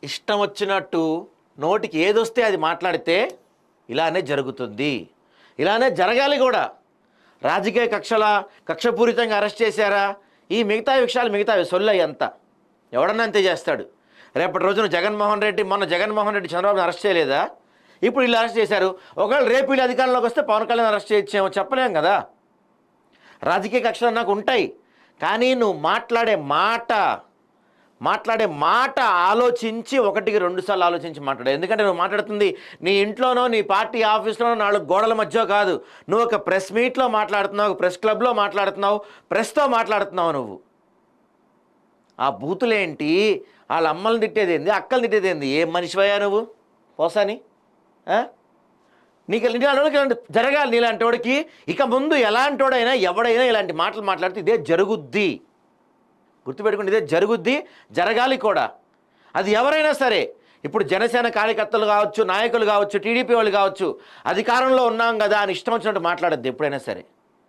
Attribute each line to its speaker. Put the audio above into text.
Speaker 1: ఇష్టం వచ్చినట్టు నోటికి ఏదొస్తే అది మాట్లాడితే ఇలానే జరుగుతుంది. ఇలానే జరగాలి కూడా. రాజకీయ కక్షపూరితంగా అరెస్ట్ చేశారా, ఈ మిగతా విషయాలు మిగతావి సొల్లయ్య అంతా ఎవడన్నా అంతే చేస్తాడు. రేపటి రోజున మొన్న జగన్మోహన్ రెడ్డి చంద్రబాబుని అరెస్ట్ చేయలేదా? ఇప్పుడు వీళ్ళు అరెస్ట్ చేశారు. ఒకవేళ రేపు వీళ్ళు అధికారంలోకి వస్తే పవన్ కళ్యాణ్ అరెస్ట్ చేయొచ్చేమో చెప్పలేం కదా. రాజకీయ కక్షలు నాకు ఉంటాయి, కానీ నువ్వు మాట్లాడే మాట ఆలోచించి 1-2 సార్లు ఆలోచించి మాట్లాడు. ఎందుకంటే నువ్వు మాట్లాడుతుంది నీ ఇంట్లోనో నీ పార్టీ ఆఫీస్లోనో 4 గోడల మధ్య కాదు. నువ్వు ఒక ప్రెస్ మీట్లో మాట్లాడుతున్నావు, ఒక ప్రెస్ క్లబ్లో మాట్లాడుతున్నావు, ప్రెస్తో మాట్లాడుతున్నావు. నువ్వు ఆ బూతులేంటి, వాళ్ళ అమ్మల్ని తిట్టేదేంది, అక్కల్ని తిట్టేదేంది? ఏం మనిషివయ్యా నువ్వు పోసాని? నీకు ఇలాంటి జరగాలి. నీలాంటి వాడికి ఇక ముందు ఎలాంటి వాడైనా ఎవడైనా ఇలాంటి మాటలు మాట్లాడితే ఇదే జరుగుద్ది. గుర్తుపెట్టుకుని ఇదే జరుగుద్ది, జరగాలి కూడా. అది ఎవరైనా సరే, ఇప్పుడు జనసేన కార్యకర్తలు కావచ్చు, నాయకులు కావచ్చు, టీడీపీ వాళ్ళు కావచ్చు, అధికారంలో ఉన్నాం కదా అని ఇష్టం వచ్చినట్టు మాట్లాడద్దు ఎప్పుడైనా సరే.